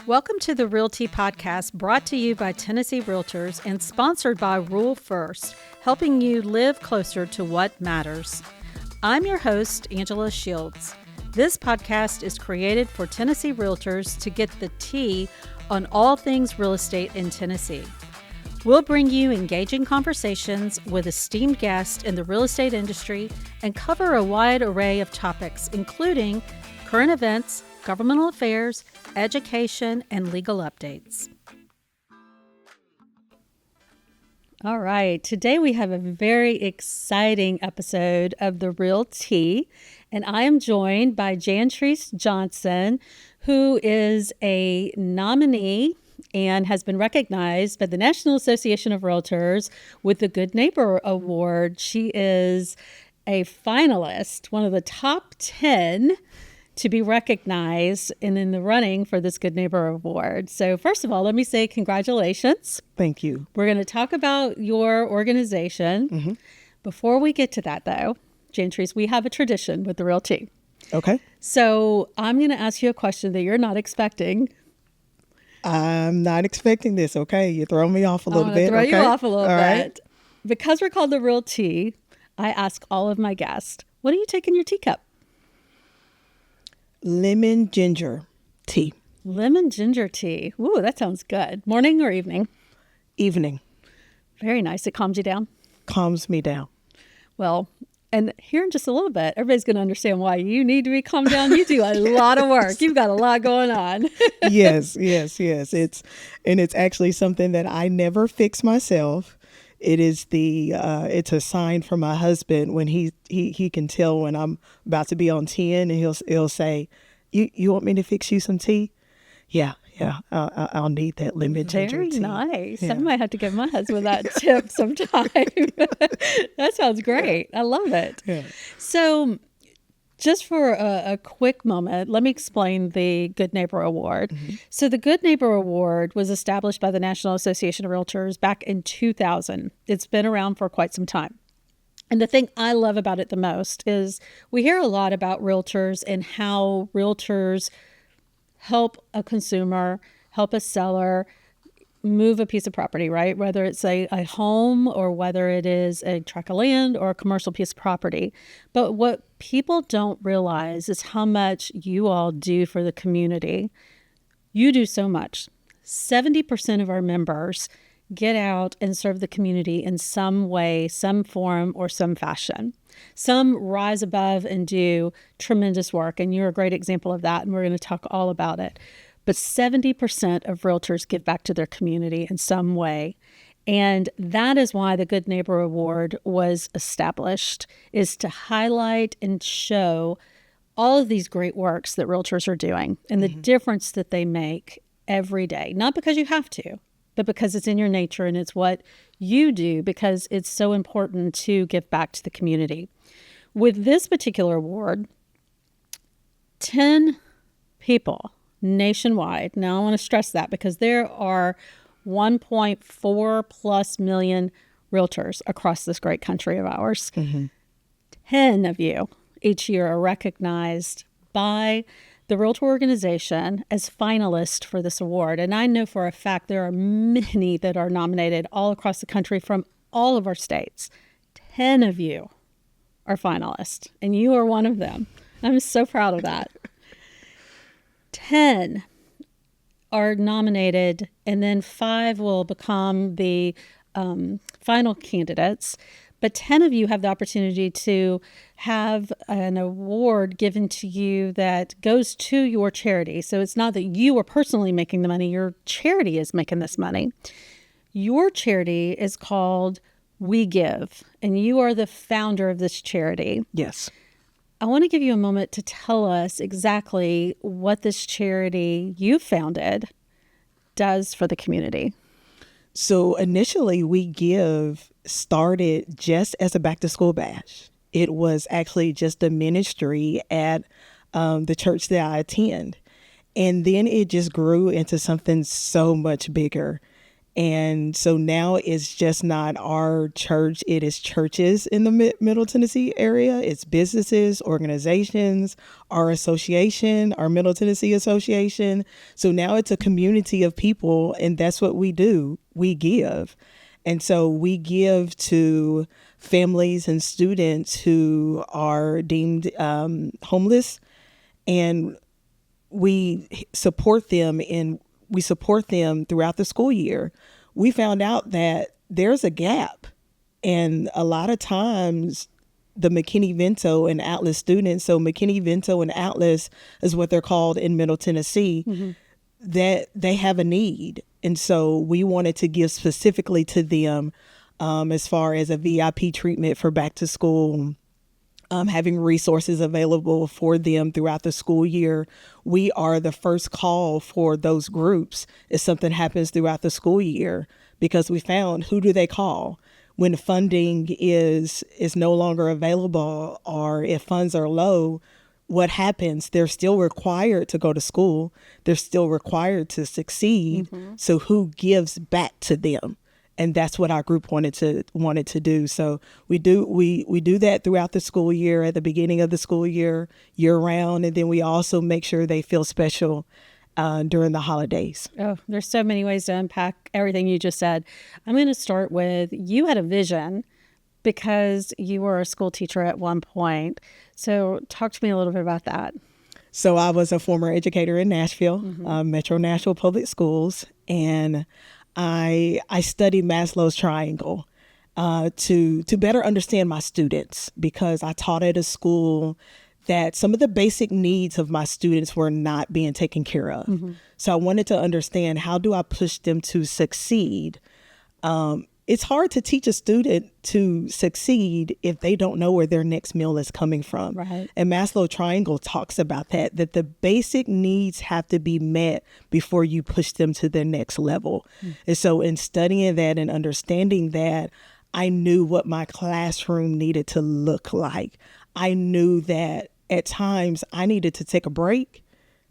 Welcome to the RealTea podcast, brought to you by Tennessee Realtors and sponsored by Rule First, helping you live closer to what matters. I'm your host, Angela Shields. This podcast is created for Tennessee Realtors to get the tea on all things real estate in Tennessee. We'll bring you engaging conversations with esteemed guests in the real estate industry and cover a wide array of topics, including current events, governmental affairs, education, and legal updates. All right, today we have a very exciting episode of the RealTea, and I am joined by Jantrice Johnson, who is a nominee and has been recognized by the National Association of Realtors with the Good Neighbor Award. She is a finalist, one of the top 10 to be recognized and in the running for this Good Neighbor Award. So first of all, let me say congratulations. Thank you. We're going to talk about your organization. Mm-hmm. Before we get to that though, Jantrice, we have a tradition with the RealTea. Okay. So I'm going to ask you a question that you're not expecting. I'm not expecting this, okay? You're throwing me off a little bit. Throw you off a little bit. Right. Because we're called the RealTea, I ask all of my guests, what do you take in your teacup? Lemon ginger tea. Lemon ginger tea. Ooh, that sounds good. Morning or evening? Evening. Very nice. It calms you down? Calms me down. Well, and here in just a little bit, everybody's going to understand why you need to be calmed down. You do a lot of work. You've got a lot going on. Yes. It's actually something that I never fix myself. It is it's a sign from my husband when he can tell when I'm about to be on 10, and he'll say, you want me to fix you some tea? Yeah. I'll need that lemon ginger tea. Very nice. Yeah. I might have to give my husband that tip sometime. That sounds great. I love it. Yeah. So just for a quick moment, let me explain the Good Neighbor Award. Mm-hmm. So the Good Neighbor Award was established by the National Association of Realtors back in 2000. It's been around for quite some time. And the thing I love about it the most is we hear a lot about realtors and how realtors help a consumer, help a seller move a piece of property, right? Whether it's a home or whether it is a tract of land or a commercial piece of property. But what people don't realize is how much you all do for the community. You do so much. 70% of our members get out and serve the community in some way, some form, or some fashion. Some rise above and do tremendous work, and you're a great example of that, and we're going to talk all about it. But 70% of realtors give back to their community in some way. And that is why the Good Neighbor Award was established, is to highlight and show all of these great works that realtors are doing and the difference that they make every day. Not because you have to, but because it's in your nature and it's what you do, because it's so important to give back to the community. With this particular award, 10 people nationwide. Now, I want to stress that because there are 1.4 plus million realtors across this great country of ours. Mm-hmm. 10 of you each year are recognized by the Realtor organization as finalists for this award. And I know for a fact there are many that are nominated all across the country from all of our states. 10 of you are finalists, and you are one of them. I'm so proud of that. 10 are nominated, and then 5 will become the final candidates. But 10 of you have the opportunity to have an award given to you that goes to your charity. So it's not that you are personally making the money, your charity is making this money. Your charity is called We Give, and you are the founder of this charity. Yes. I want to give you a moment to tell us exactly what this charity you founded does for the community. So initially, We Give started just as a back-to-school bash. It was actually just a ministry at the church that I attend. And then it just grew into something so much bigger. And so now it's just not our church, it is churches in the Middle Tennessee area. It's businesses, organizations, our association, our Middle Tennessee Association. So now it's a community of people, and that's what we do. We give. And so we give to families and students who are deemed homeless, and we support them throughout the school year. We found out that there's a gap, and a lot of times the McKinney-Vento and Atlas students, so McKinney-Vento and Atlas is what they're called in Middle Tennessee, that they have a need. And so we wanted to give specifically to them as far as a VIP treatment for back to school, having resources available for them throughout the school year. We are the first call for those groups if something happens throughout the school year, because we found, who do they call when funding is no longer available, or if funds are low? What happens? They're still required to go to school. They're still required to succeed. So who gives back to them? And that's what our group wanted to do. So we do that throughout the school year, at the beginning of the school year, year round. And then we also make sure they feel special during the holidays. Oh, there's so many ways to unpack everything you just said. I'm going to start with, you had a vision because you were a school teacher at one point. So talk to me a little bit about that. So I was a former educator in Nashville, Metro Nashville Public Schools, and I studied Maslow's triangle to better understand my students, because I taught at a school that some of the basic needs of my students were not being taken care of. So I wanted to understand, how do I push them to succeed? It's hard to teach a student to succeed if they don't know where their next meal is coming from. Right. And Maslow Triangle talks about that the basic needs have to be met before you push them to their next level. And so in studying that and understanding that, I knew what my classroom needed to look like. I knew that at times I needed to take a break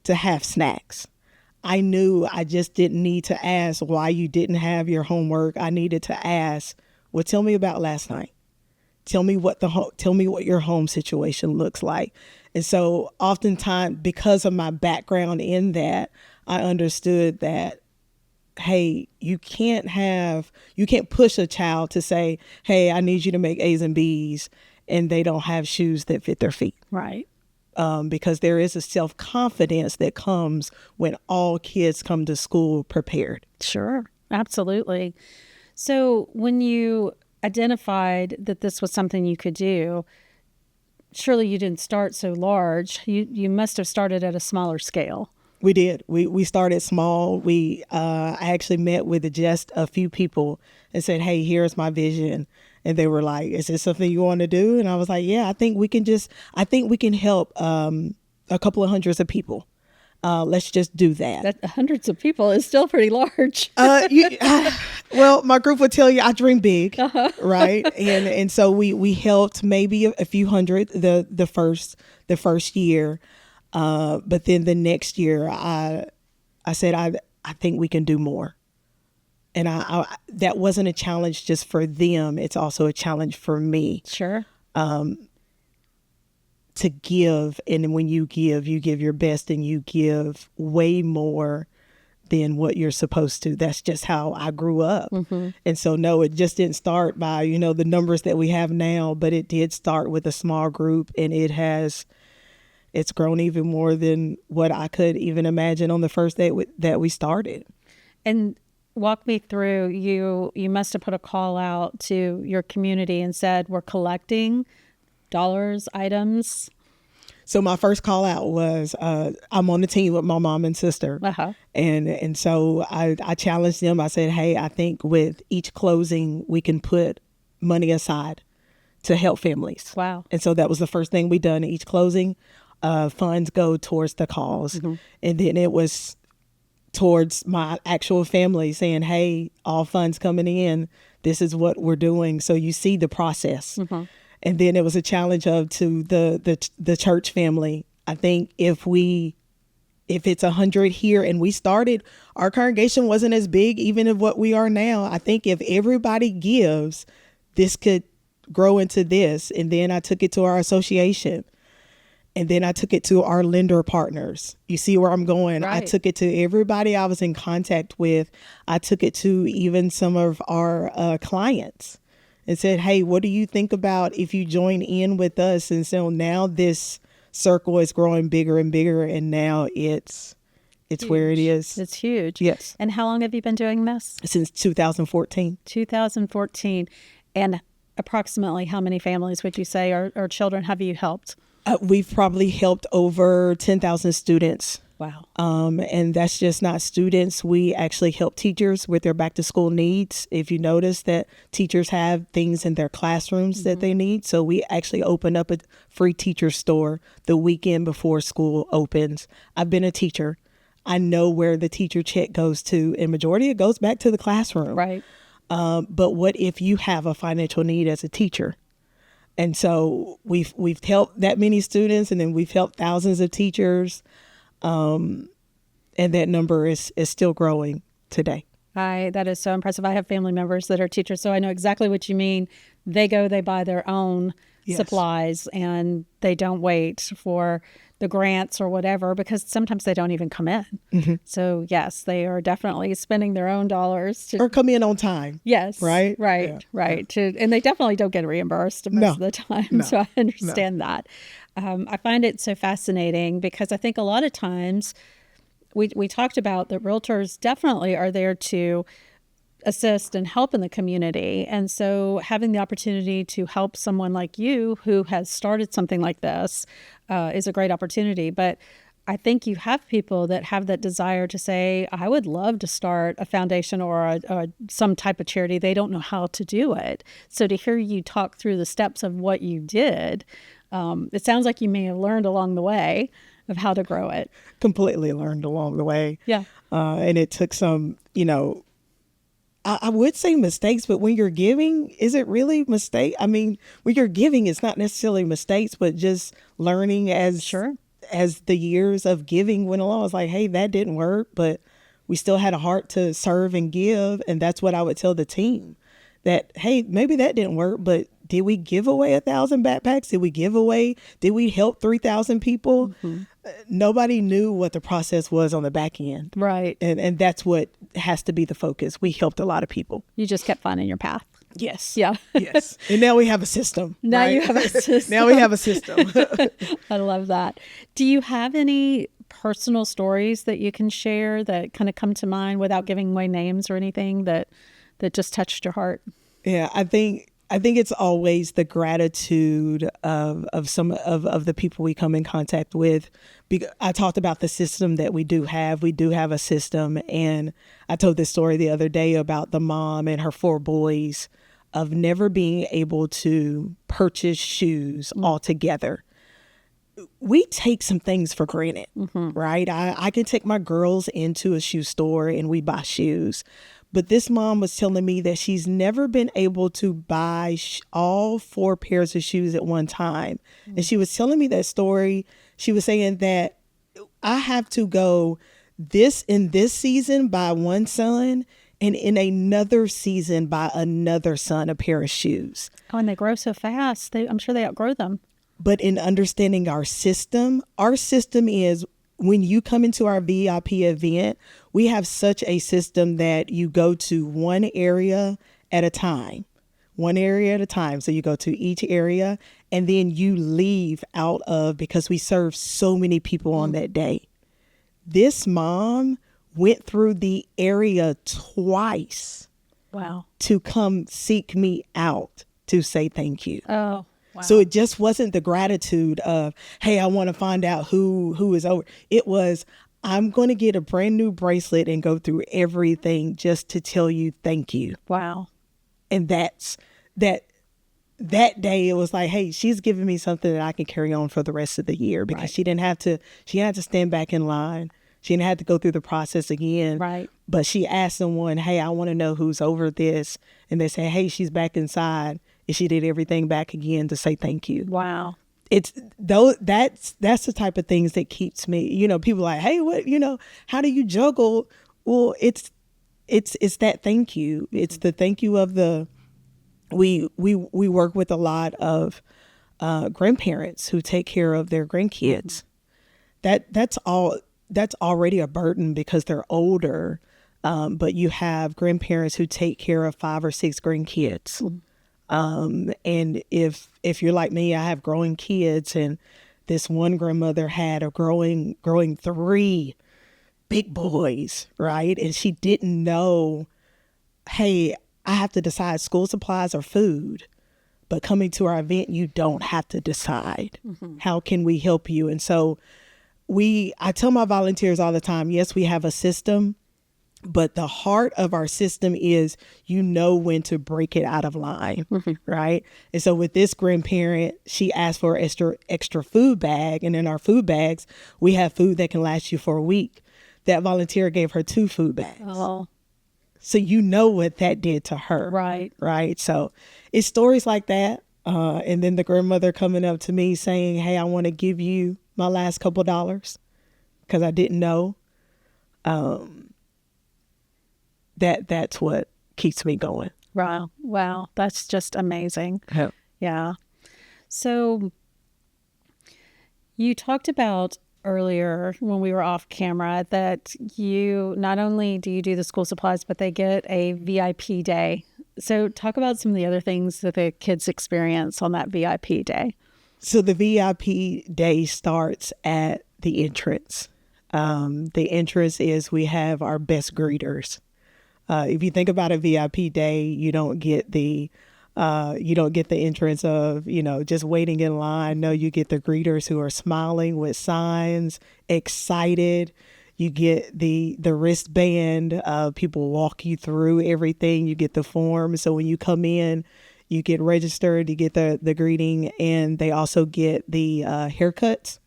to have snacks. I knew I just didn't need to ask why you didn't have your homework. I needed to ask, well, tell me about last night. Tell me what your home situation looks like. And so oftentimes, because of my background in that, I understood that, hey, you can't push a child to say, hey, I need you to make A's and B's, and they don't have shoes that fit their feet. Right. Because there is a self-confidence that comes when all kids come to school prepared. Sure, absolutely. So when you identified that this was something you could do, surely you didn't start so large. You must have started at a smaller scale. We did. We started small. I actually met with just a few people and said, hey, here's my vision. And they were like, is this something you want to do? And I was like, yeah, I think we can help a couple of hundreds of people. Let's just do that. That hundreds of people is still pretty large. Well, my group would tell you I dream big, right? And so we helped maybe a few hundred the first year. But then the next year, I said, I think we can do more. And that wasn't a challenge just for them. It's also a challenge for me. Sure. To give. And when you give your best, and you give way more than what you're supposed to. That's just how I grew up. And so, no, it just didn't start by, the numbers that we have now, but it did start with a small group, and it's grown even more than what I could even imagine on the first day that we started. And walk me through, you must have put a call out to your community and said, we're collecting dollars, items. So my first call out was, I'm on the team with my mom and sister. And so I challenged them. I said, hey, I think with each closing, we can put money aside to help families. Wow. And so that was the first thing we done. Each closing, funds go towards the cause. And then it was towards my actual family, saying, hey, all funds coming in, this is what we're doing. So you see the process. And then it was a challenge to the church family. I think if we if it's 100 here, and we started, our congregation wasn't as big even of what we are now. I think if everybody gives, this could grow into this. And then I took it to our association. And then I took it to our lender partners. You see where I'm going? Right. I took it to everybody I was in contact with. I took it to even some of our clients and said, hey, what do you think about if you join in with us? And so now this circle is growing bigger and bigger, and now it's huge. Where it is. It's huge. Yes. And how long have you been doing this? Since 2014. 2014. And approximately how many families would you say or children have you helped? We've probably helped over 10,000 students. Wow. And that's just not students. We actually help teachers with their back to school needs. If you notice that teachers have things in their classrooms that they need. So we actually open up a free teacher store the weekend before school opens. I've been a teacher. I know where the teacher check goes to, and majority it goes back to the classroom. Right. But what if you have a financial need as a teacher? And so we've helped that many students, and then we've helped thousands of teachers. And that number is still growing today. That is so impressive. I have family members that are teachers, so I know exactly what you mean. They buy their own supplies, and they don't wait for the grants or whatever, because sometimes they don't even come in. Mm-hmm. So yes, they are definitely spending their own dollars or come in on time. Yes. Right. Yeah. And they definitely don't get reimbursed most of the time. No. So I understand that. I find it so fascinating because I think a lot of times we talked about that realtors definitely are there to assist and help in the community. And so having the opportunity to help someone like you who has started something like this is a great opportunity. But I think you have people that have that desire to say, I would love to start a foundation or some type of charity. They don't know how to do it. So to hear you talk through the steps of what you did, it sounds like you may have learned along the way of how to grow it. Completely learned along the way. Yeah. And it took some, I would say mistakes, but when you're giving, is it really mistake? I mean, when you're giving, it's not necessarily mistakes, but just learning as the years of giving went along. It's like, hey, that didn't work, but we still had a heart to serve and give. And that's what I would tell the team, that, hey, maybe that didn't work, but did we give away 1,000 backpacks? Did we help 3,000 people? Mm-hmm. Nobody knew what the process was on the back end. Right. And that's what has to be the focus. We helped a lot of people. You just kept finding your path. Yes. Yeah. Yes. And now we have a system. Now you have a system. Now we have a system. I love that. Do you have any personal stories that you can share that kind of come to mind without giving away names or anything that just touched your heart? Yeah, I think it's always the gratitude of some of the people we come in contact with. I talked about the system that we do have. We do have a system. And I told this story the other day about the mom and her 4 boys of never being able to purchase shoes altogether. We take some things for granted, right? I can take my girls into a shoe store and we buy shoes. But this mom was telling me that she's never been able to buy all 4 pairs of shoes at one time. And she was telling me that story. She was saying that I have to go in this season buy one son, and in another season buy another son a pair of shoes. Oh, and they grow so fast. I'm sure they outgrow them. But in understanding our system is, when you come into our VIP event, we have such a system that you go to one area at a time. So you go to each area and then you leave out of, because we serve so many people on that day. This mom went through the area twice. Wow. To come seek me out to say thank you. Oh. Wow. So it just wasn't the gratitude of, hey, I want to find out who is over. It was, I'm going to get a brand new bracelet and go through everything just to tell you thank you. Wow. And that day it was like, hey, she's giving me something that I can carry on for the rest of the year, because she didn't have to stand back in line. She didn't have to go through the process again. Right. But she asked someone, hey, I want to know who's over this. And they say, hey, she's back inside. And she did everything back again to say thank you. Wow. it's though that's the type of things that keeps me, people like, hey, what, how do you juggle? Well, it's that thank you. It's the thank you of we work with a lot of grandparents who take care of their grandkids. That's already a burden because they're older. But you have grandparents who take care of 5 or 6 grandkids. And if you're like me, I have growing kids, and this one grandmother had a growing 3 big boys, right? And she didn't know, hey, I have to decide school supplies or food. But coming to our event, you don't have to decide. How can we help you? And so I tell my volunteers all the time, yes, we have a system, but the heart of our system is, when to break it out of line, right? And so with this grandparent, she asked for an extra food bag. And in our food bags, we have food that can last you for a week. That volunteer gave her 2 food bags. Oh. So what that did to her. Right. So it's stories like that. And then the grandmother coming up to me saying, hey, I want to give you my last couple dollars because I didn't know. That's what keeps me going. Wow. That's just amazing. Yeah. So you talked about earlier when we were off camera that you not only do you do the school supplies, but they get a VIP day. So talk about some of the other things that the kids experience on that VIP day. So the VIP day starts at the entrance. The entrance is we have our best greeters. If you think about a VIP day, you don't get the entrance of, just waiting in line. No, you get the greeters who are smiling with signs, excited. You get the wristband. People walk you through everything. You get the form. So when you come in, you get registered, you get the greeting, and they also get the haircuts.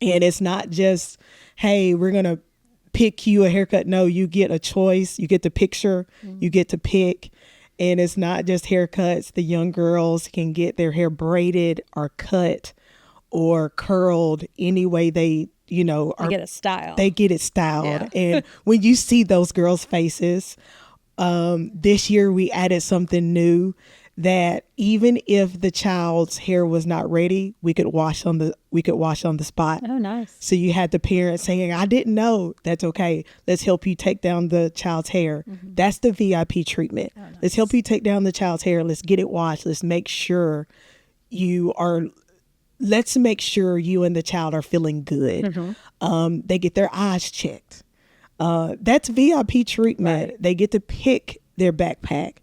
And it's not just, hey, we're going to pick you a haircut. No, you get a choice. You get the picture. You get to pick. And it's not just haircuts. The young girls can get their hair braided or cut or curled any way they get it styled. They get it styled. Yeah. And when you see those girls' faces, this year we added something new that even if the child's hair was not ready, we could wash on the spot. Oh, nice. So you had the parents saying, I didn't know. That's okay. Let's help you take down the child's hair. That's the VIP treatment. Oh, nice. Let's help you take down the child's hair. Let's get it washed. Let's make sure you and the child are feeling good. They get their eyes checked. That's VIP treatment. Right. They get to pick their backpack.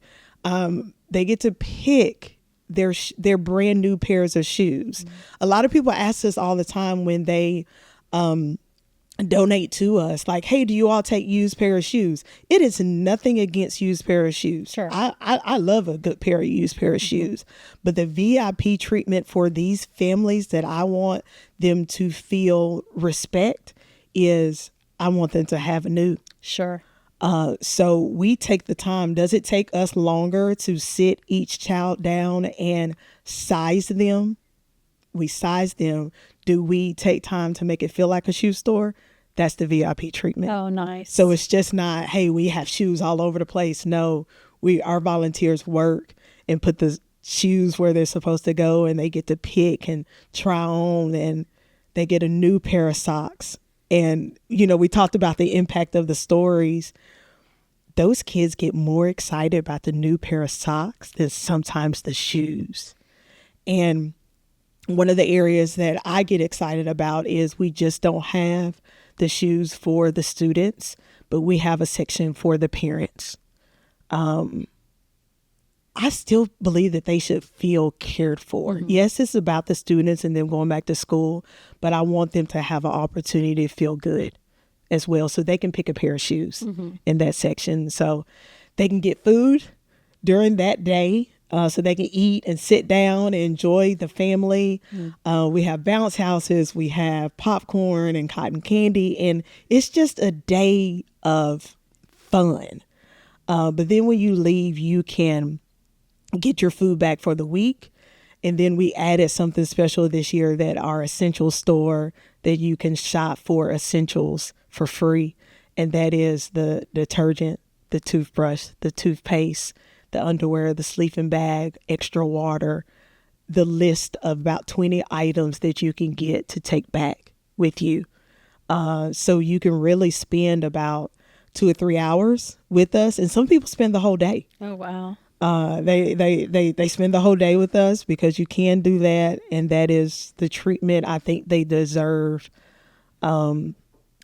They get to pick their brand new pairs of shoes. A lot of people ask us all the time when they donate to us, like, hey, do you all take used pair of shoes? It is nothing against used pair of shoes. Sure. I love a good used pair of shoes. But the VIP treatment for these families that I want them to feel respect is I want them to have new. Sure. So we take the time. Does it take us longer to sit each child down and size them? We size them. Do we take time to make it feel like a shoe store? That's the VIP treatment. Oh, nice. So it's just not, hey, we have shoes all over the place. No, our volunteers work and put the shoes where they're supposed to go, and they get to pick and try on, and they get a new pair of socks. And, we talked about the impact of the stories. Those kids get more excited about the new pair of socks than sometimes the shoes. And one of the areas that I get excited about is we just don't have the shoes for the students, but we have a section for the parents. I still believe that they should feel cared for. Yes, it's about the students and them going back to school, but I want them to have an opportunity to feel good as well, so they can pick a pair of shoes in that section. So they can get food during that day, so they can eat and sit down and enjoy the family. We have bounce houses, we have popcorn and cotton candy, and it's just a day of fun. But then when you leave, you can get your food back for the week, And then we added something special this year, that our essential store, that you can shop for essentials for free. And that is the detergent, the toothbrush, the toothpaste, the underwear, the sleeping bag, extra water, the list of about 20 items that you can get to take back with you. So you can really spend about 2 or 3 hours with us. And some people spend the whole day. Oh, wow. They spend the whole day with us, because you can do that. And that is the treatment I think they deserve.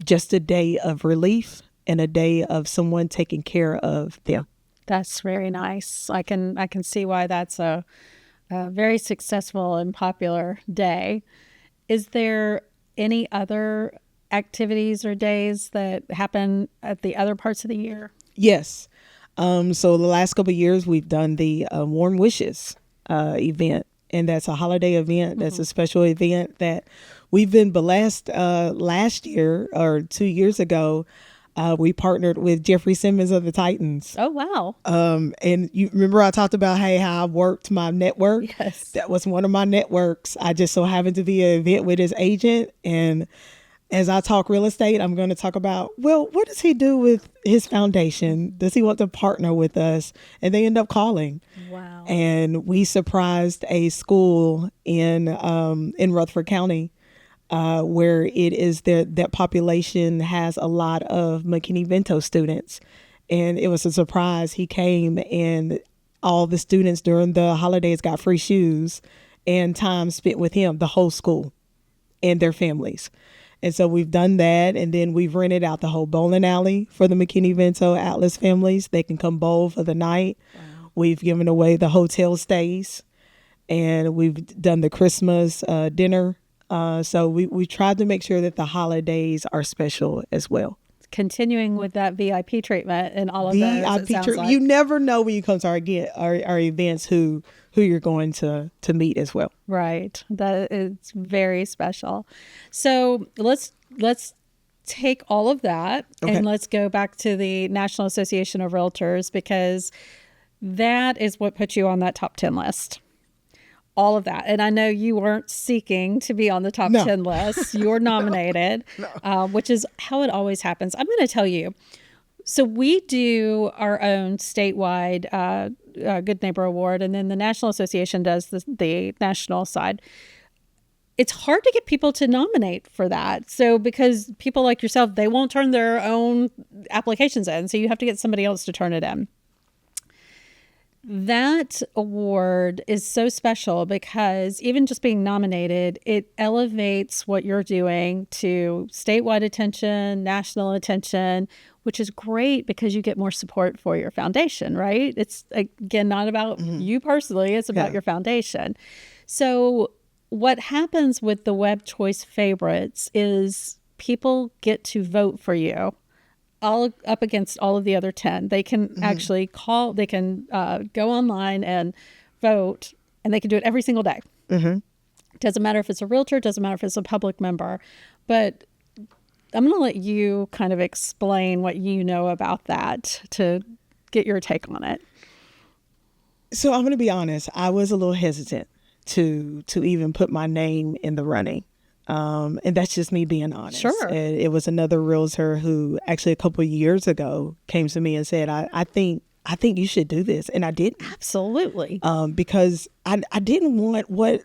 Just a day of relief and a day of someone taking care of them. That's very nice. I can see why that's a very successful and popular day. Is there any other activities or days that happen at the other parts of the year? Yes. So the last couple of years, we've done the Warm Wishes event. And that's a holiday event. That's a special event that we've been blessed. Last year or 2 years ago, we partnered with Jeffrey Simmons of the Titans. Oh, wow. And you remember I talked about, hey, how I worked my network? Yes. That was one of my networks. I just so happened to be an event with his agent. And as I talk real estate, I'm going to talk about, well, what does he do with his foundation? Does he want to partner with us? And they end up calling. Wow. And we surprised a school in Rutherford County, where it is that population has a lot of McKinney-Vento students. And it was a surprise. He came, and all the students during the holidays got free shoes and time spent with him, the whole school and their families. And so we've done that. And then we've rented out the whole bowling alley for the McKinney-Vento Atlas families. They can come bowl for the night. Wow. We've given away the hotel stays, and we've done the Christmas dinner. So we tried to make sure that the holidays are special as well. Continuing with that VIP treatment and all of those. VIP treatment. You never know when you come to our events who you're going to meet as well. Right. That is very special. So let's take all of that and let's go back to the National Association of Realtors, because that is what put you on that top 10 list. All of that. And I know you weren't seeking to be on the top 10 list. You were nominated, which is how it always happens. I'm going to tell you. So we do our own statewide Good Neighbor Award, and then the National Association does the national side. It's hard to get people to nominate for that. So because people like yourself, they won't turn their own applications in. So you have to get somebody else to turn it in. That award is so special because even just being nominated, it elevates what you're doing to statewide attention, national attention, which is great because you get more support for your foundation, right? It's, again, not about you personally. It's about your foundation. So what happens with the Web Choice Favorites is people get to vote for you all up against all of the other 10. They can actually go online and vote, and they can do it every single day. Doesn't matter if it's a realtor, doesn't matter if it's a public member. But I'm going to let you kind of explain what you know about that to get your take on it. So I'm going to be honest. I was a little hesitant to even put my name in the running. And that's just me being honest. Sure. It was another realtor who actually a couple of years ago came to me and said, I think you should do this. And I didn't. Absolutely. Because I didn't want what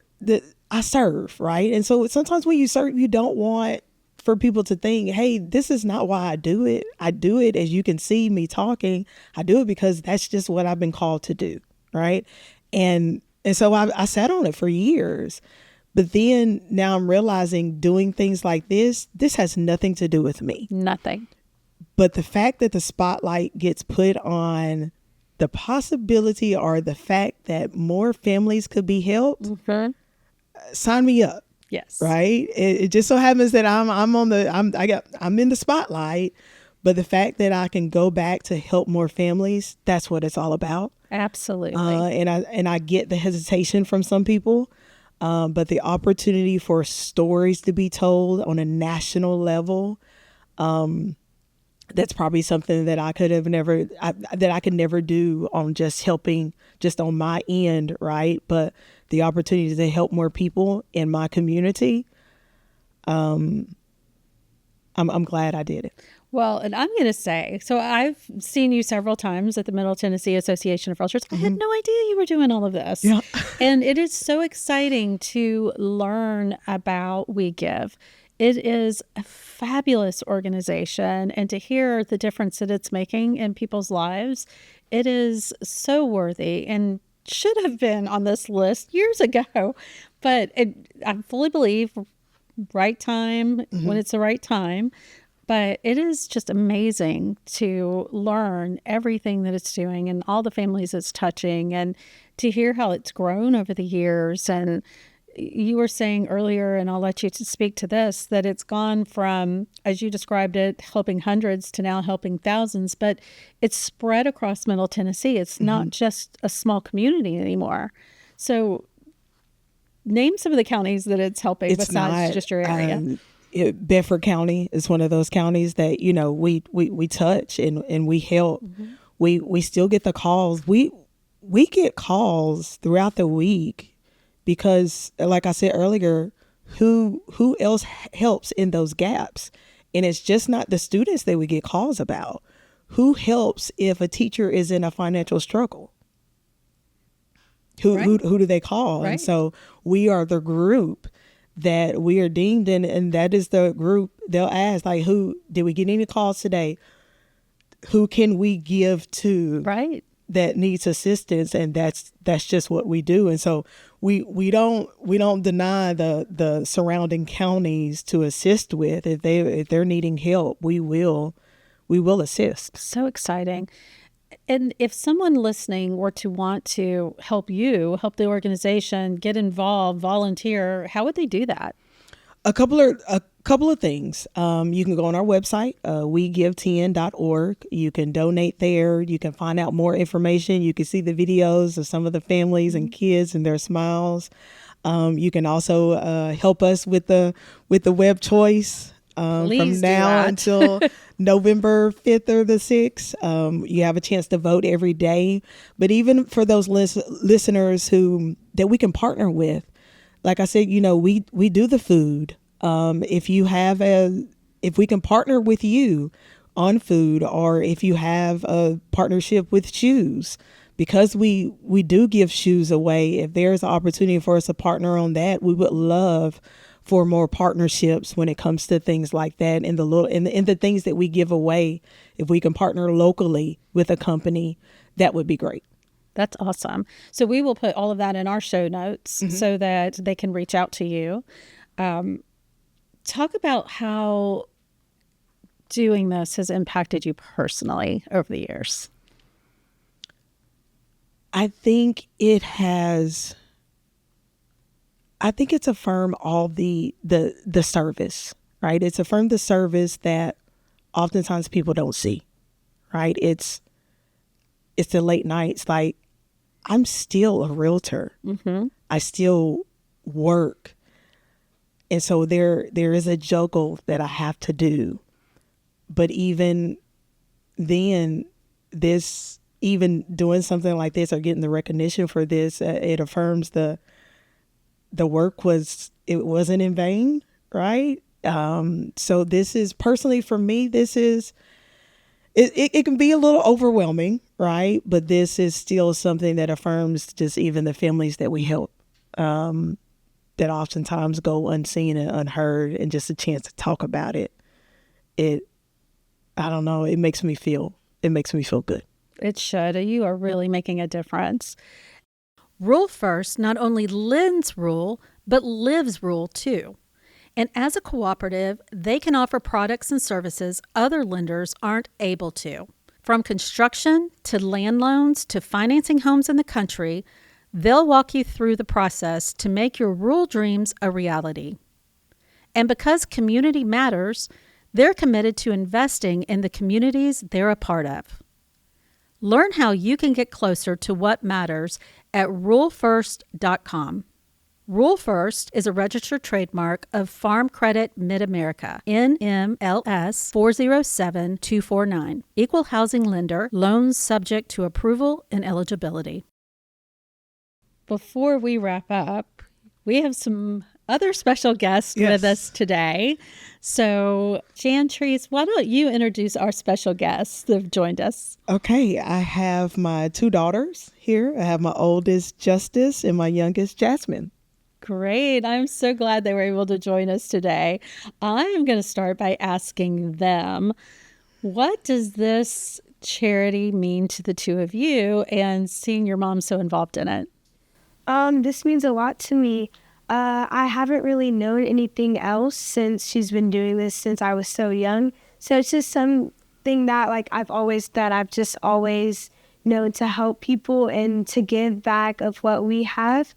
I serve, right? And so sometimes when you serve, you don't want for people to think, hey, this is not why I do it. I do it, as you can see me talking, I do it because that's just what I've been called to do, right? And so I sat on it for years. But then now I'm realizing doing things like this has nothing to do with me. Nothing. But the fact that the spotlight gets put on the possibility or the fact that more families could be helped, sign me up. Yes. Right. It just so happens that I'm in the spotlight, but the fact that I can go back to help more families, that's what it's all about. Absolutely. And I get the hesitation from some people. But the opportunity for stories to be told on a national level, that's probably something that I could have never, that I could never do on just helping, just on my end, right? But the opportunity to help more people in my community, I'm glad I did it. Well, and I'm going to say, so I've seen you several times at the Middle Tennessee Association of Realtors. I had no idea you were doing all of this. Yeah. And it is so exciting to learn about We Give. It is a fabulous organization, and to hear the difference that it's making in people's lives, it is so worthy and should have been on this list years ago. But I fully believe right time when it's the right time. But it is just amazing to learn everything that it's doing and all the families it's touching, and to hear how it's grown over the years. And you were saying earlier, and I'll let you to speak to this, that it's gone from, as you described it, helping hundreds to now helping thousands, but it's spread across Middle Tennessee. It's not just a small community anymore. So name some of the counties that it's helping besides just your area. Bedford County is one of those counties that, you know, we touch and we help. We still get the calls. We get calls throughout the week because, like I said earlier, who else helps in those gaps? And it's just not the students that we get calls about. Who helps if a teacher is in a financial struggle? Who do they call? Right. And so we are the group that we are deemed in, and that is the group they'll ask, like, who did we get any calls today? Who can we give to that needs assistance? And that's just what we do. And so we don't deny the surrounding counties to assist with. If they're needing help, we will assist. So exciting. And if someone listening were to want to help you, help the organization, get involved, volunteer, how would they do that? A couple of things. You can go on our website, wegivetn.org. You can donate there. You can find out more information. You can see the videos of some of the families and kids and their smiles. You can also help us with the web choice. From now until November 5th or the 6th, you have a chance to vote every day. But even for those listeners that we can partner with, like I said, you know, we do the food. If we can partner with you on food, or if you have a partnership with shoes, because we do give shoes away. If there's an opportunity for us to partner on that, we would love for more partnerships when it comes to things like that, and the things that we give away. If we can partner locally with a company, that would be great. That's awesome. So we will put all of that in our show notes so that they can reach out to you. Talk about how doing this has impacted you personally over the years. I think it's affirmed all the service, right? It's affirmed the service that oftentimes people don't see, right? It's the late nights. Like, I'm still a realtor. I still work. And so there is a juggle that I have to do. But even then, even doing something like this or getting the recognition for this, it affirms the work wasn't in vain, right? So this is, personally for me, it can be a little overwhelming, right? But this is still something that affirms just even the families that we help, that oftentimes go unseen and unheard, and just a chance to talk about it. I don't know, it makes me feel good. It should. You are really making a difference. Rule First not only lends rule, but lives rule too. And as a cooperative, they can offer products and services other lenders aren't able to. From construction to land loans to financing homes in the country, they'll walk you through the process to make your rural dreams a reality. And because community matters, they're committed to investing in the communities they're a part of. Learn how you can get closer to what matters at rulefirst.com. Rule First is a registered trademark of Farm Credit Mid-America, NMLS 407249. Equal housing lender, loans subject to approval and eligibility. Before we wrap up, we have some other special guests with us today. So, Jantrice, why don't you introduce our special guests that have joined us? Okay, I have my 2 daughters here. I have my oldest, Justice, and my youngest, Jasmine. Great. I'm so glad they were able to join us today. I am going to start by asking them, what does this charity mean to the two of you and seeing your mom so involved in it? This means a lot to me. I haven't really known anything else since she's been doing this since I was so young. So it's just something that I've just always known to help people and to give back of what we have.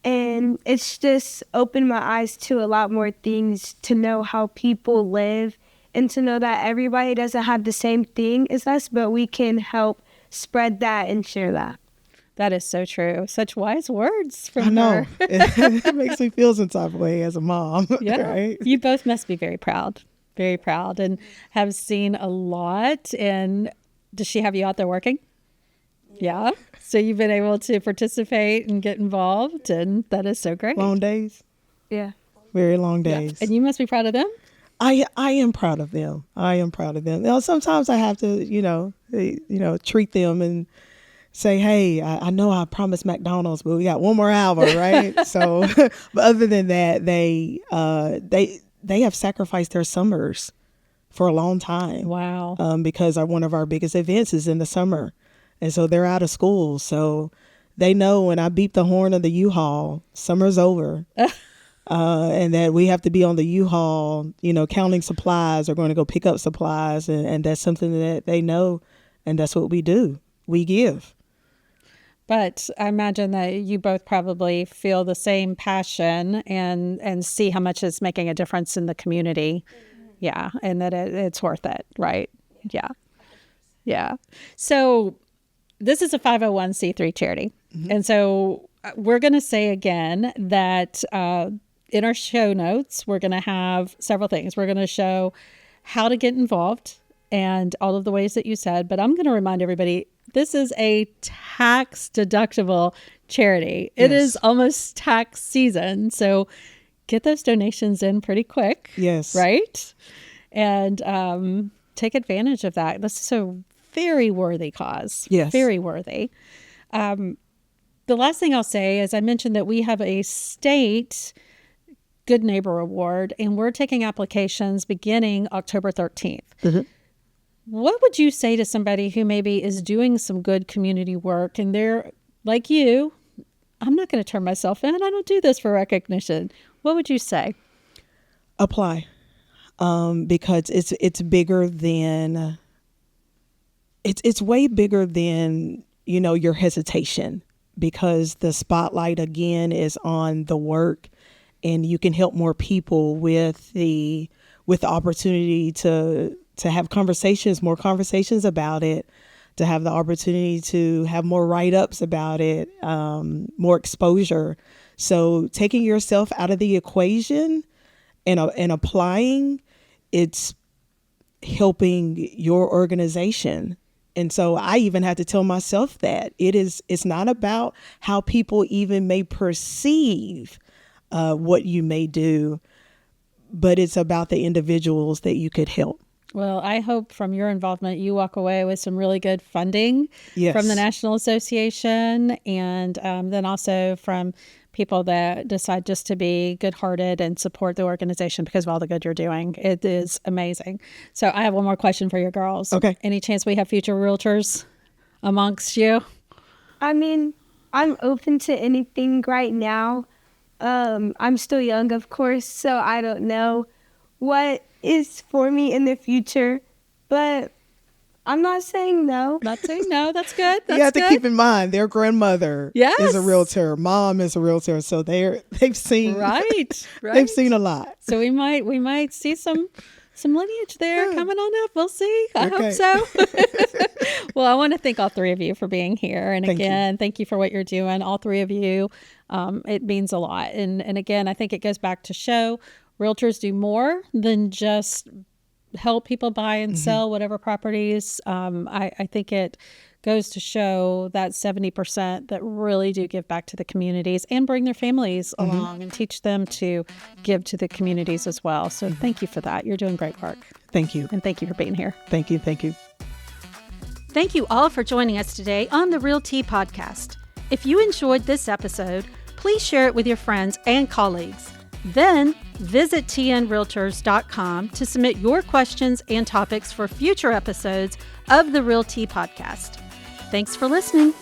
And it's just opened my eyes to a lot more things, to know how people live and to know that everybody doesn't have the same thing as us, but we can help spread that and share that. That is so true. Such wise words from I know. her. It makes me feel some type of way as a mom. Yeah. Right? You both must be very proud, and have seen a lot. And does she have you out there working? Yeah. So you've been able to participate and get involved, and that is so great. Long days. Yeah. Very long days. And you must be proud of them. I am proud of them. Sometimes I have to, treat them and say, hey, I know I promised McDonald's, but we got one more hour, right? So, but other than that, they have sacrificed their summers for a long time. Wow. Because one of our biggest events is in the summer. And so they're out of school. So they know when I beep the horn of the U-Haul, summer's over. And that we have to be on the U-Haul, counting supplies or going to go pick up supplies. And that's something that they know. And that's what we do. We give. But I imagine that you both probably feel the same passion and see how much it's making a difference in the community. Mm-hmm. Yeah. And that it's worth it. Right. Yeah. Yeah. So this is a 501c3 charity. Mm-hmm. And so we're going to say again that in our show notes, we're going to have several things. We're going to show how to get involved and all of the ways that you said. But I'm going to remind everybody, this is a tax deductible charity. It is almost tax season. So get those donations in pretty quick. Yes. Right? And take advantage of that. This is a very worthy cause. Yes. Very worthy. The last thing I'll say is I mentioned that we have a state Good Neighbor Award, and we're taking applications beginning October 13th. Mm-hmm. What would you say to somebody who maybe is doing some good community work and they're like you, I'm not going to turn myself in. I don't do this for recognition. What would you say? Apply. Because it's bigger than, it's way bigger than, your hesitation, because the spotlight again is on the work, and you can help more people with the opportunity to have more conversations about it, to have the opportunity to have more write-ups about it, more exposure. So taking yourself out of the equation and applying, it's helping your organization. And so I even had to tell myself that it's not about how people even may perceive what you may do, but it's about the individuals that you could help. Well, I hope from your involvement, you walk away with some really good funding from the National Association, and then also from people that decide just to be good-hearted and support the organization because of all the good you're doing. It is amazing. So I have one more question for your girls. Okay. Any chance we have future realtors amongst you? I mean, I'm open to anything right now. I'm still young, of course, so I don't know what is for me in the future, but I'm not saying no. Not saying no. That's good. That's you have to keep in mind their grandmother is a realtor, mom is a realtor, so they've seen right. They've seen a lot. So we might see some lineage there coming on up. We'll see. I hope so. Well, I want to thank all three of you for being here. And thank you for what you're doing, all three of you. It means a lot. And again, I think it goes back to show realtors do more than just help people buy and sell whatever properties. I think it goes to show that 70% that really do give back to the communities and bring their families along and teach them to give to the communities as well. So thank you for that. You're doing great work. Thank you. And thank you for being here. Thank you. Thank you. Thank you all for joining us today on the RealTea podcast. If you enjoyed this episode, please share it with your friends and colleagues. Then visit tnrealtors.com to submit your questions and topics for future episodes of the RealTea podcast. Thanks for listening.